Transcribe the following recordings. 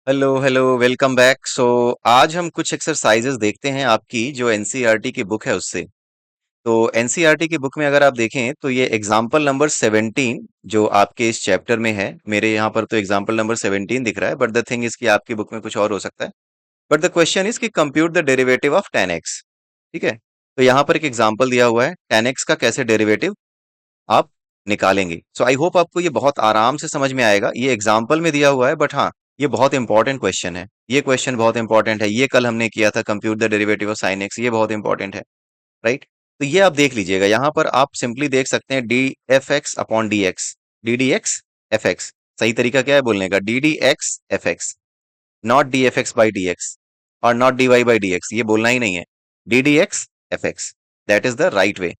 Hello hello welcome back. आज हम कुछ एक्सरसाइजेस देखते हैं आपकी जो एनसीईआरटी की बुक है उससे। तो एनसीईआरटी की बुक में अगर आप देखें तो ये एग्जाम्पल नंबर 17 जो आपके इस चैप्टर में है, मेरे यहाँ पर तो एग्जाम्पल नंबर 17 दिख रहा है, बट द थिंग इज कि आपकी बुक में कुछ और हो सकता है। बट द क्वेश्चन इज कि compute the derivative of tan x। ठीक है, तो यहाँ पर एक एग्जाम्पल दिया हुआ है, tan x का कैसे डेरिवेटिव आप निकालेंगे। सो आई होप आपको ये बहुत आराम से समझ में आएगा। ये एग्जाम्पल में दिया हुआ है, बट हाँ, ये बहुत इंपॉर्टेंट क्वेश्चन है। ये क्वेश्चन बहुत इंपॉर्टेंट है, ये कल हमने किया था, compute the derivative of sine x, ये बहुत इंपॉर्टेंट है। राइट, तो ये आप देख लीजिएगा, यहाँ पर आप सिंपली देख सकते हैं D F x upon D X, D D X F X. सही तरीका क्या है बोलने का? D D X F X, not D F X by D X और not D Y by D X, ये बोलना ही नहीं है। D D X F X, that is the right way.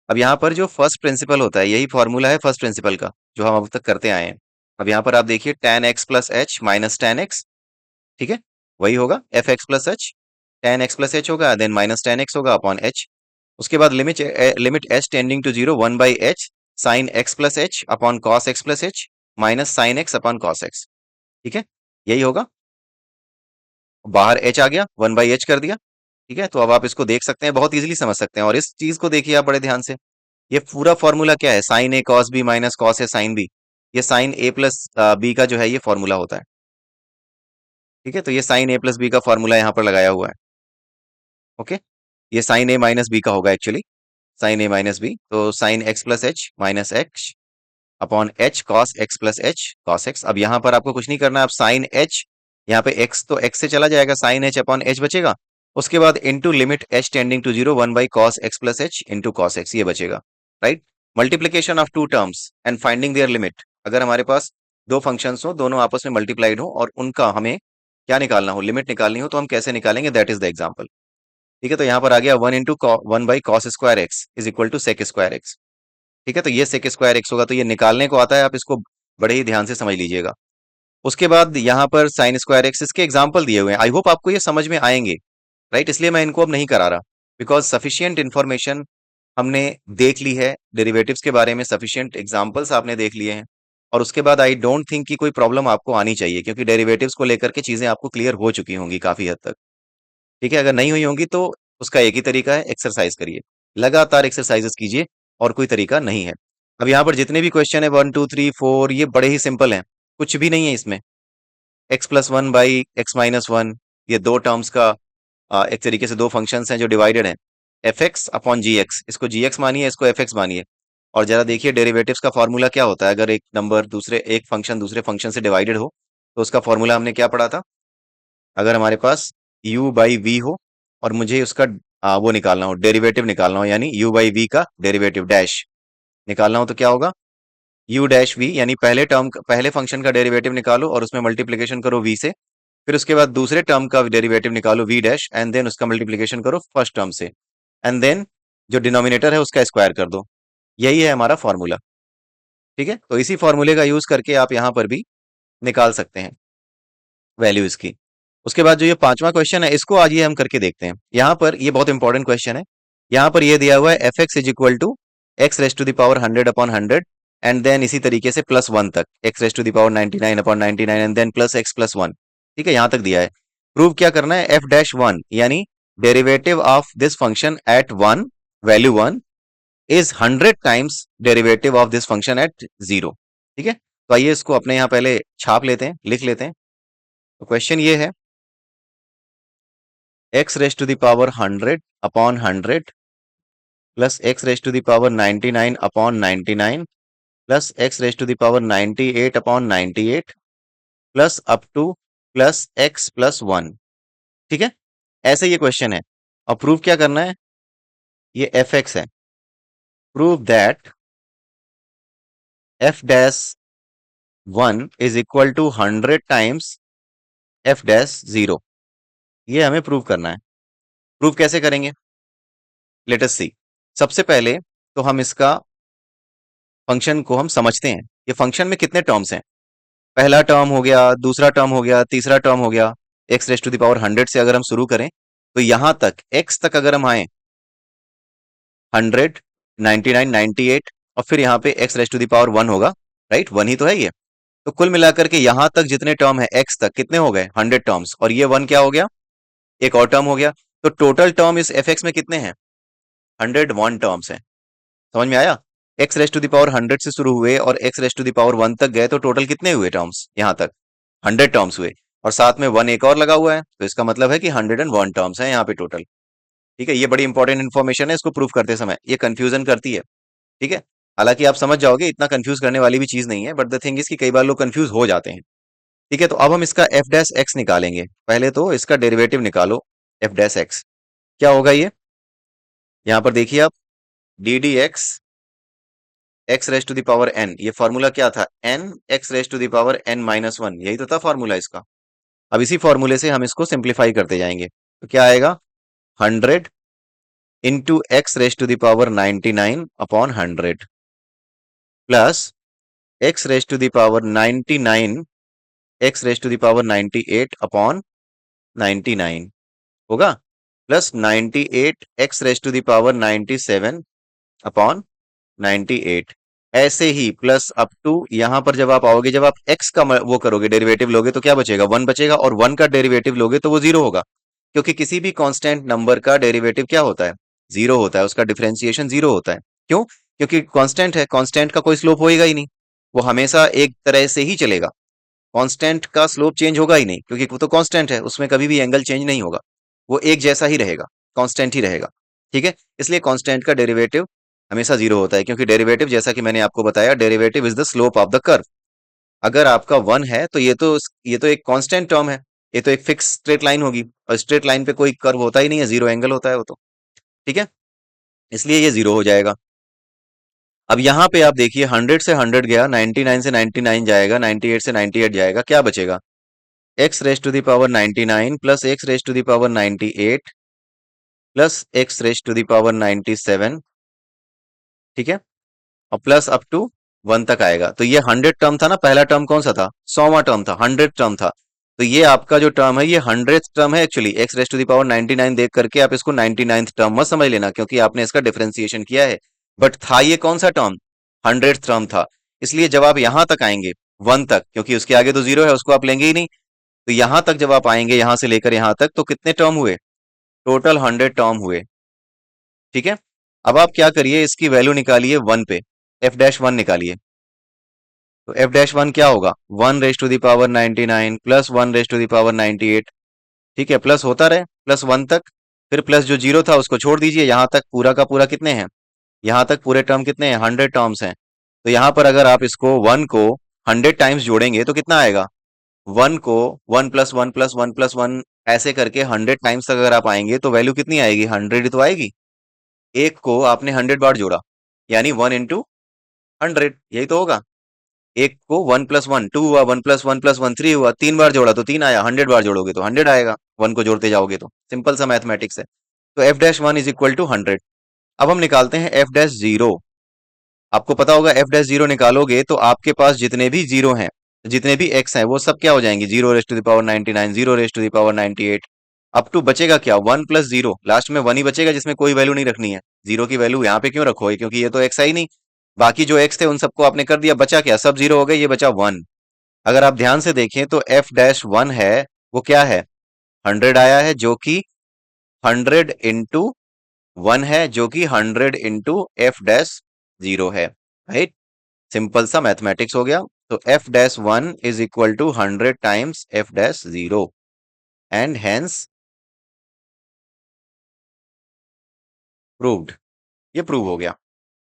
अब यहाँ पर जो फर्स्ट प्रिंसिपल होता है, यही फॉर्मूला है फर्स्ट प्रिंसिपल का जो हम अब तक करते आए हैं। अब यहाँ पर आप देखिए tan x plus H minus tan x, ठीक है, वही होगा F x plus H. tan x plus H होगा, देन माइनस tan x होगा अपॉन एच। उसके बाद limit limit H tending to zero, one by H sine X plus H upon cos X plus H minus sine X upon cos X. ठीक है, यही होगा। बाहर H आ गया, one by H कर दिया। ठीक है, तो अब आप इसको देख सकते हैं, बहुत इजीली समझ सकते हैं। और इस चीज को देखिए आप बड़े ध्यान से, ये पूरा फॉर्मूला क्या है? Sign A cos B minus cos A sine B. ये साइन ए प्लस बी का जो है ये फॉर्मूला होता है। ठीक है, तो ये साइन ए प्लस बी का फॉर्मूला यहाँ पर लगाया हुआ है। ओके, ये साइन ए माइनस बी का होगा एक्चुअली, साइन ए माइनस बी, तो sign X plus H minus x upon H cos X plus H cos x. अब यहाँ पर आपको कुछ नहीं करना, आप साइन एच, यहाँ पे एक्स तो एक्स से चला जाएगा, साइन एच अपॉन एच बचेगा। उसके बाद into limit H tending to zero, one by cos X plus H into cos X, ये बचेगा। Right, multiplication of two terms and finding their limit. अगर हमारे पास दो फंक्शंस हो, दोनों आपस में मल्टीप्लाइड हो और उनका हमें क्या निकालना हो, लिमिट निकालनी हो, तो हम कैसे निकालेंगे? That is the example. ठीक है, तो यहाँ पर आ गया one into one by cos square x is equal to sec square x. ठीक है, तो ये सेक स्क्वायर एक्स होगा, तो ये निकालने को आता है, आप इसको बड़े ही ध्यान से समझ लीजिएगा। उसके बाद यहाँ पर साइन स्क्वायर एक्स, इसके एग्जाम्पल दिए हुए हैं, आई होप आपको ये समझ में आएंगे। राइट, इसलिए मैं इनको अब नहीं करा रहा, बिकॉज सफिशियंट इंफॉर्मेशन हमने देख ली है डेरिवेटिव्स के बारे में, सफिशियंट एग्जाम्पल्स आपने देख लिए हैं। और उसके बाद आई डोंट थिंक कि कोई प्रॉब्लम आपको आनी चाहिए, क्योंकि डेरिवेटिव्स को लेकर के चीजें आपको क्लियर हो चुकी होंगी काफी हद तक। ठीक है, अगर नहीं हुई होंगी तो उसका एक ही तरीका है, एक्सरसाइज करिए, लगातार एक्सरसाइजेस कीजिए, और कोई तरीका नहीं है। अब यहाँ पर जितने भी क्वेश्चन है, वन टू थ्री फोर, ये बड़े ही सिंपल हैं, कुछ भी नहीं है इसमें। X plus one by x minus one, ये दो टर्म्स का एक तरीके से दो फंक्शंस हैं जो डिवाइडेड हैं। एफ एक्स अपॉन जी एक्स, इसको जी एक्स मानिए, इसको एफ एक्स मानिए। और जरा देखिए डेरिवेटिव्स का फॉर्मूला क्या होता है, अगर एक नंबर दूसरे, एक फंक्शन दूसरे फंक्शन से डिवाइडेड हो, तो उसका फॉर्मूला हमने क्या पढ़ा था? अगर हमारे पास u बाई वी हो और मुझे उसका वो निकालना हो, डेरिवेटिव निकालना हो, यानी u बाई वी का डेरिवेटिव डैश निकालना हो, तो क्या होगा? u डैश वी, यानी पहले टर्म, पहले फंक्शन का डेरिवेटिव निकालो और उसमें मल्टीप्लीकेशन करो v से। फिर उसके बाद दूसरे टर्म का डेरिवेटिव निकालो v डैश, एंड देन उसका मल्टीप्लीकेशन करो फर्स्ट टर्म से, एंड देन जो डिनोमिनेटर है उसका स्क्वायर कर दो। यही है हमारा फॉर्मूला। ठीक है, तो इसी फॉर्मूले का यूज करके आप यहाँ पर भी निकाल सकते हैं वैल्यू इसकी। उसके बाद जो ये पांचवा क्वेश्चन है, इसको आज ये हम करके देखते हैं। यहाँ पर ये बहुत इंपॉर्टेंट क्वेश्चन है। यहाँ पर ये दिया हुआ है f x is equal to x raise to the power 100 upon 100, and then इसी तरीके से प्लस वन तक, x raise to the power 99 upon 99, and then plus x plus one. ठीक है, यहाँ तक दिया है। प्रूव क्या करना है? एफ डैश वन, यानी derivative of this function at one, value one, is 100 times derivative of this function at zero. ठीक है, तो आइए इसको अपने यहाँ पहले छाप लेते हैं, लिख लेते हैं। तो क्वेश्चन ये है, x raise to the power 100 upon 100 plus x raise to the power 99 upon 99 plus x raise to the power 98 upon 98 plus up to plus x plus one. ठीक है, ऐसे ये क्वेश्चन है। अब प्रूव क्या करना है? ये एफ एक्स है। Prove that f dash one is equal to 100 times f dash zero. ये हमें प्रूव करना है। प्रूव कैसे करेंगे? Let us see. सबसे पहले तो हम इसका फंक्शन को हम समझते हैं। ये फंक्शन में कितने टर्म्स हैं? पहला टर्म हो गया, दूसरा टर्म हो गया, तीसरा टर्म हो गया। X raise to the power 100 से अगर हम शुरू करें, तो यहां तक एक्स तक अगर हम आए, 100, 99, 98, और फिर यहाँ पे x raise to the power one होगा। राइट, वन ही तो है ये। तो कुल मिलाकर के यहां तक जितने टर्म है एक्स तक कितने हो गए 100 टर्म्स, और ये वन क्या हो गया, एक और टर्म हो गया। तो टोटल टर्म इस एफ एक्स में कितने हैं, 101 टर्म्स हैं। समझ में आया? X raise to the power 100 से शुरू हुए और x raise to the power 1 तक गए, तो टोटल कितने हुए टर्म्स यहाँ तक, 100 टर्म्स हुए। और साथ में वन एक और लगा हुआ है, तो इसका मतलब है कि 101 टर्म्स हैं यहाँ पे टोटल। ठीक है, ये बड़ी इंपॉर्टेंट इन्फॉर्मेशन है, इसको प्रूव करते समय ये कंफ्यूजन करती है। ठीक है, हालांकि आप समझ जाओगे, इतना कंफ्यूज करने वाली भी चीज नहीं है, बट द थिंग इज कि कई बार लोग कंफ्यूज हो जाते हैं। ठीक है, तो अब हम इसका एफ डैश एक्स निकालेंगे। पहले तो इसका डेरिवेटिव निकालो, एफ डैश एक्स क्या होगा ये, यहाँ पर देखिए आप, d D x raise to the power n, ये फॉर्मूला क्या था, n x raise to the power n minus one, यही तो था फॉर्मूला इसका। अब इसी फॉर्मूले से हम इसको सिंप्लीफाई करते जाएंगे, तो क्या आएगा, 100 into x raise to the power 99 upon 100 plus x raise to the power 99 x raise to the power 98 upon 99 होगा, plus 98 x raise to the power 97 upon 98। ऐसे ही प्लस अप टू, यहां पर जब आप आओगे, जब आप x का वो करोगे, डेरिवेटिव लोगे, तो क्या बचेगा, वन बचेगा, और वन का डेरिवेटिव लोगे तो वो जीरो होगा, क्योंकि किसी भी कांस्टेंट नंबर का डेरिवेटिव क्या होता है, जीरो होता है, उसका डिफरेंशिएशन जीरो होता है। क्यों? क्योंकि कांस्टेंट है, कांस्टेंट का कोई स्लोप होएगा ही नहीं, वो हमेशा एक तरह से ही चलेगा। कांस्टेंट का स्लोप चेंज होगा ही नहीं, क्योंकि वो तो कांस्टेंट है, उसमें कभी भी एंगल चेंज नहीं होगा, वो एक जैसा ही रहेगा, कांस्टेंट ही रहेगा। ठीक है, इसलिए कांस्टेंट का डेरिवेटिव हमेशा जीरो होता है, क्योंकि डेरिवेटिव, जैसा कि मैंने आपको बताया, derivative is the slope of the curve. अगर आपका वन है तो ये तो एक कांस्टेंट टर्म है, ये तो एक फिक्स स्ट्रेट लाइन होगी, और स्ट्रेट लाइन पे कोई कर्व होता ही नहीं है, जीरो एंगल होता है वो तो। ठीक है, इसलिए ये जीरो हो जाएगा। अब यहाँ पे आप देखिए, 100 से 100 गया, 99 से 99 जाएगा, 98 से 98 जाएगा, क्या बचेगा, x raise to the power 99 plus x raise to the power 98 plus x raise to the power 97। ठीक है, और प्लस अप टू वन तक आएगा। तो ये 100 टर्म था ना, पहला टर्म कौन सा था, 100वां टर्म था, 100 टर्म था। तो ये आपका जो टर्म है, ये 100th टर्म है actually, x raise to the power 99 देख करके आप इसको 99th टर्म मत समझ लेना, क्योंकि आपने इसका डिफरेंशिएशन किया है। बट था ये कौन सा टर्म, 100th टर्म था। इसलिए जब आप यहां तक आएंगे, वन तक, क्योंकि उसके आगे तो जीरो है, उसको आप लेंगे ही नहीं, तो यहां तक जब आप आएंगे, यहां से लेकर यहां तक, तो कितने टर्म हुए, टोटल 100 टर्म हुए। ठीक है, अब आप क्या करिए, इसकी वैल्यू निकालिए वन पे, एफ डैश वन निकालिए। तो एफ डैश वन क्या होगा, one raise to the power 99 plus one raise to the power 98। ठीक है, प्लस होता रहे, प्लस वन तक, फिर प्लस जो जीरो था उसको छोड़ दीजिए, यहां तक पूरा का पूरा कितने हैं, यहां तक पूरे टर्म कितने हैं, 100 टर्म्स हैं। तो यहां पर अगर आप इसको वन को 100 टाइम्स जोड़ेंगे तो कितना आएगा, वन को one plus one plus one plus one ऐसे करके 100 टाइम्स तक अगर आप आएंगे, तो वैल्यू कितनी आएगी, 100 ही तो आएगी। एक को आपने 100 बार जोड़ा, यानी 1 इंटू 100, यही तो होगा। एक को वन प्लस वन टू हुआ, one plus one plus one three हुआ, तीन बार जोड़ा तो तीन आया, 100 बार जोड़ोगे तो 100 आएगा, वन को जोड़ते जाओगे तो, सिंपल सा मैथमेटिक्स है। तो f dash one is equal to 100। अब हम निकालते हैं एफ डैश जीरो। आपको पता होगा, एफ डैश जीरो निकालोगे तो आपके पास जितने भी जीरो हैं, जितने भी एक्स हैं, वो सब क्या हो जाएंगे, zero raise to the power 99, zero raise to the power 98। Up to बचेगा क्या, वन प्लस जीरो, लास्ट में वन ही बचेगा, जिसमें कोई वैल्यू नहीं रखनी है। जीरो की वैल्यू यहाँ पे क्यों रखोगे, क्योंकि ये तो एक्स है ही नहीं। बाकी जो एक्स थे उन सबको आपने कर दिया, बचा क्या, सब जीरो हो गए, ये बचा वन। अगर आप ध्यान से देखें तो एफ डैश वन है, वो क्या है, 100 आया है, जो कि 100 इंटू 1 है, जो कि 100 इंटू एफ डैश जीरो है। राइट, सिंपल सा मैथमेटिक्स हो गया। तो f dash one is equal to 100 times f dash zero, and hence proved. ये प्रूव हो गया।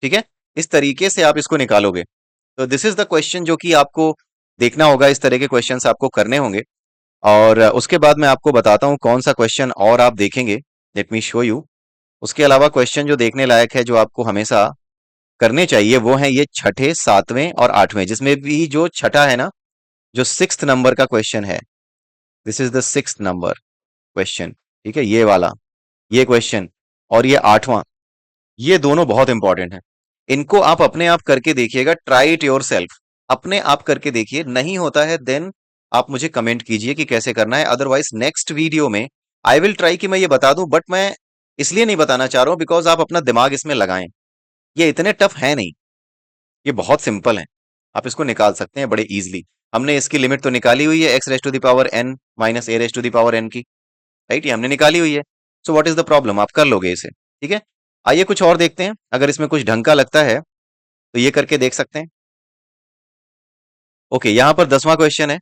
ठीक है, इस तरीके से आप इसको निकालोगे। तो दिस इज द क्वेश्चन जो कि आपको देखना होगा, इस तरह के क्वेश्चंस आपको करने होंगे। और उसके बाद मैं आपको बताता हूँ कौन सा क्वेश्चन और आप देखेंगे, लेट मी शो यू। उसके अलावा क्वेश्चन जो देखने लायक है, जो आपको हमेशा करने चाहिए, वो है ये छठे, सातवें और आठवें, जिसमें भी जो छठा है ना, जो सिक्स्थ नंबर का क्वेश्चन है, this is the sixth number question. ठीक है, ये वाला, ये क्वेश्चन, और ये आठवां, ये दोनों बहुत इंपॉर्टेंट हैं। इनको आप अपने आप करके देखिएगा, ट्राई इट योर सेल्फ, अपने आप करके देखिए। नहीं होता है देन आप मुझे कमेंट कीजिए कि कैसे करना है। अदरवाइज नेक्स्ट वीडियो में आई विल ट्राई कि मैं ये बता दूं, बट मैं इसलिए नहीं बताना चाह रहा हूं बिकॉज आप अपना दिमाग इसमें लगाएं। ये इतने टफ है नहीं, ये बहुत सिंपल है, आप इसको निकाल सकते हैं बड़े इजीली। हमने इसकी लिमिट तो निकाली हुई है, x raise to the power n minus a raise to the power n की, राइट, ये हमने निकाली हुई है। So what is the problem, आप कर लोगे इसे, ठीक है। आइए कुछ और देखते हैं, अगर इसमें कुछ ढंग का लगता है तो ये करके देख सकते हैं। ओके, यहां पर 10वां क्वेश्चन है,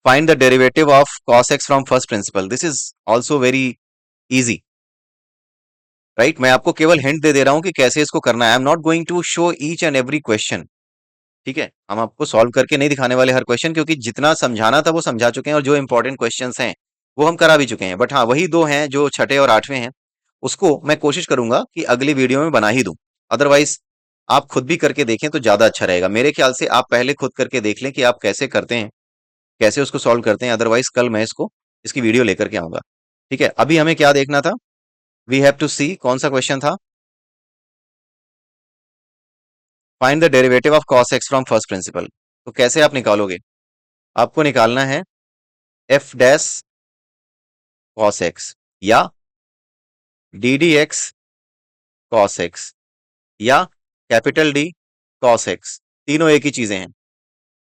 find the derivative of cos x from first principle. This is also very easy, right. मैं आपको केवल हिंट दे रहा हूं कि कैसे इसको करना है। I am not going to show each and every question, ठीक है। हम आपको सॉल्व करके नहीं दिखाने वाले हर क्वेश्चन, क्योंकि जितना समझाना था वो समझा चुके हैं और जो इंपॉर्टेंट क्वेश्चंस हैं वो हम करा भी चुके हैं। बट हाँ, वही दो हैं जो छठे और आठवें हैं, उसको मैं कोशिश करूंगा कि अगली वीडियो में बना ही दूं। अदरवाइज आप खुद भी करके देखें तो ज्यादा अच्छा रहेगा। मेरे ख्याल से आप पहले खुद करके देख लें कि आप कैसे करते हैं, कैसे उसको सॉल्व करते हैं। अदरवाइज कल मैं इसकी वीडियो लेकर के आऊंगा, ठीक है। अभी हमें क्या देखना था, वी हैव टू सी, कौन सा क्वेश्चन था, find the derivative of cos x from first principle. तो कैसे आप निकालोगे, आपको निकालना है एफ डैश cos x या D D x cos x या कैपिटल डी cos x, तीनों एक ही चीजें हैं,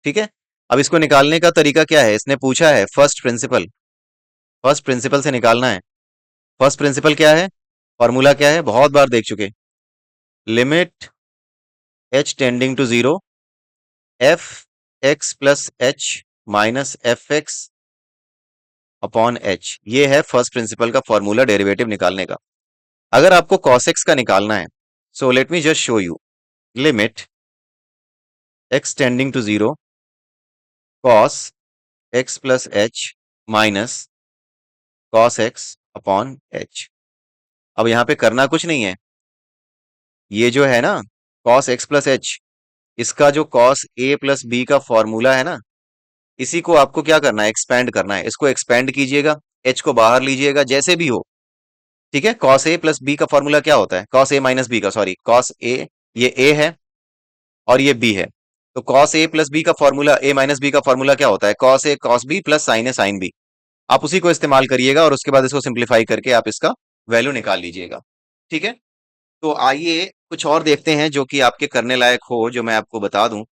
ठीक है। अब इसको निकालने का तरीका क्या है, इसने पूछा है फर्स्ट प्रिंसिपल, फर्स्ट प्रिंसिपल से निकालना है। फर्स्ट प्रिंसिपल क्या है, फॉर्मूला क्या है, बहुत बार देख चुके, limit h tending to zero f x plus H minus f x upon h, ये है फर्स्ट प्रिंसिपल का फॉर्मूला डेरिवेटिव निकालने का। अगर आपको cos x का निकालना है, so let me just show you, limit x tending to zero cos x plus H minus cos x upon h. अब यहां पे करना कुछ नहीं है, ये जो है ना cos x प्लस एच, इसका जो cos a प्लस बी का फॉर्मूला है ना, इसी को आपको क्या करना है, एक्सपैंड करना है। इसको एक्सपैंड कीजिएगा, h को बाहर लीजिएगा, जैसे भी हो, ठीक है। cos a प्लस बी का फॉर्मूला क्या होता है, cos a माइनस बी का, सॉरी cos a, ये a है और ये b है, तो cos a प्लस बी का फॉर्मूला, a माइनस बी का फॉर्मूला क्या होता है, cos a cos b plus sin a sin b। आप उसी को इस्तेमाल करिएगा और उसके बाद इसको सिंप्लीफाई करके आप इसका वैल्यू निकाल लीजिएगा, ठीक है। तो आइए कुछ और देखते हैं जो कि आपके करने लायक हो, जो मैं आपको बता दूं।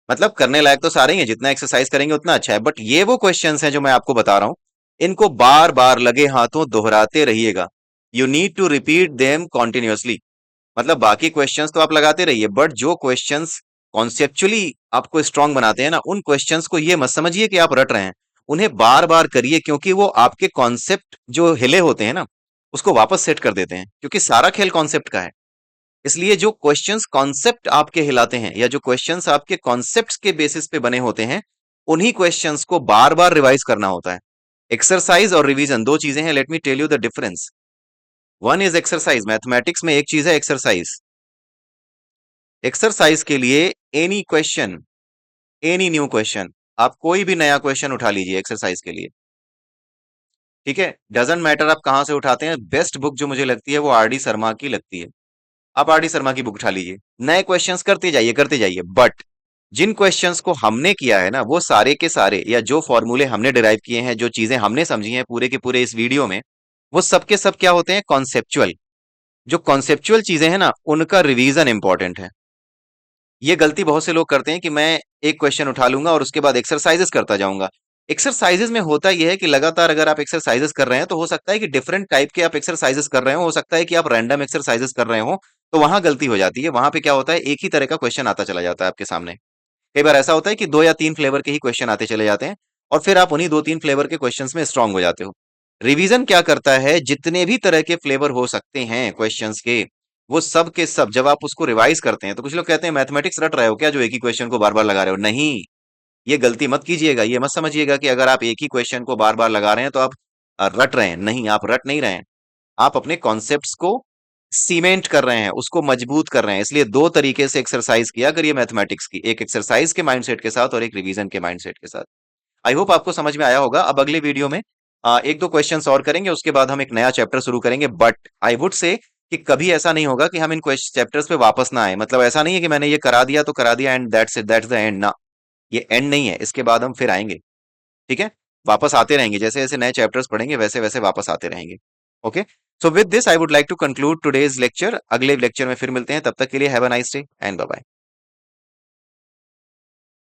मतलब करने लायक तो सारे ही हैं, जितना एक्सरसाइज करेंगे उतना अच्छा है, बट ये वो क्वेश्चंस हैं जो मैं आपको बता रहा हूं, इनको बार बार लगे हाथों दोहराते रहिएगा। You need to repeat them continuously. मतलब बाकी क्वेश्चंस तो आप लगाते रहिए, बट जो क्वेश्चंस कॉन्सेप्चुअली आपको स्ट्रांग बनाते हैं ना, उन क्वेश्चंस को ये मत समझिए कि आप रट रहे हैं, उन्हें बार बार करिए, क्योंकि वो आपके कॉन्सेप्ट जो हिले होते हैं ना, उसको वापस सेट कर देते हैं, क्योंकि सारा खेल कॉन्सेप्ट का है। इसलिए जो क्वेश्चंस कॉन्सेप्ट आपके हिलाते हैं, या जो क्वेश्चंस आपके कॉन्सेप्ट्स के बेसिस पे बने होते हैं, उन्हीं क्वेश्चंस को बार बार रिवाइज करना होता है। एक्सरसाइज और रिवीजन दो चीजें हैं, let me tell you the difference. One is exercise, mathematics में एक चीज है एक्सरसाइज। एक्सरसाइज के लिए any question, any new question, आप कोई भी नया क्वेश्चन उठा लीजिए एक्सरसाइज के लिए, ठीक है। डजेंट मैटर आप कहां से उठाते हैं, बेस्ट बुक जो मुझे लगती है वो आर डी शर्मा की लगती है। आप आर डी शर्मा की बुक उठा लीजिए, नए क्वेश्चंस करते जाइए, बट जिन क्वेश्चंस को हमने किया है ना, वो सारे के सारे, या जो फॉर्मूले हमने डिराइव किए हैं, जो चीजें हमने समझी हैं पूरे के पूरे इस वीडियो में, वो सब के सब क्या होते हैं, कॉन्सेप्चुअल। जो कॉन्सेप्चुअल चीजें हैं ना, उनका रिवीजन इंपॉर्टेंट है। ये गलती बहुत से लोग करते हैं कि मैं एक क्वेश्चन उठा लूंगा और उसके बाद एक्सरसाइजेस करता जाऊंगा। एक्सरसाइजेस में होता यह है कि लगातार अगर आप एक्सरसाइजेस कर रहे हैं, तो हो सकता है कि डिफरेंट टाइप के आप एक्सरसाइजेस कर रहे हो सकता है कि आप रैंडम एक्सरसाइजेस कर रहे हो, तो वहां गलती हो जाती है। वहां पे क्या होता है, एक ही तरह का क्वेश्चन आता चला जाता है आपके सामने। कई बार ऐसा होता है कि दो या तीन फ्लेवर के ही क्वेश्चन आते चले जाते हैं, और फिर आप उन्हीं दो तीन फ्लेवर के क्वेश्चंस में स्ट्रांग हो जाते हो। रिवीजन क्या करता है, जितने भी तरह के फ्लेवर हो सकते हैं क्वेश्चंस के, वो सब के सब जब आप उसको रिवाइज करते हैं, तो कुछ लोग कहते हैं मैथमेटिक्स रट रहे हो क्या, जो एक ही क्वेश्चन को बार बार लगा रहे हो। नहीं, ये गलती मत कीजिएगा, ये मत समझिएगा कि अगर आप एक ही क्वेश्चन को बार बार लगा रहे हैं तो आप रट रहे हैं। नहीं, आप रट नहीं रहे हैं, आप अपने कॉन्सेप्ट्स को सीमेंट कर रहे हैं, उसको मजबूत कर रहे हैं। इसलिए दो तरीके से एक्सरसाइज किया करिए मैथमेटिक्स की, एक एक्सरसाइज के माइंडसेट के साथ और एक रिवीजन के माइंडसेट के साथ। आई होप आपको समझ में आया होगा। अब अगले वीडियो में एक दो क्वेश्चंस और करेंगे, उसके बाद हम एक नया चैप्टर शुरू करेंगे। बट आई वुड से कि कभी ऐसा नहीं होगा कि हम इन चैप्टर्स पे वापस ना आए। मतलब ऐसा नहीं है कि मैंने ये करा दिया तो करा दिया and that's it, that's the end ना, ये एंड नहीं है, इसके बाद हम फिर आएंगे, ठीक है। वापस आते रहेंगे, जैसे जैसे नए चैप्टर्स पढ़ेंगे वैसे वैसे वापस आते रहेंगे। Okay, so with this I would like to conclude today's lecture. अगले लेक्चर में फिर मिलते हैं, तब तक के लिए have a nice day and bye bye.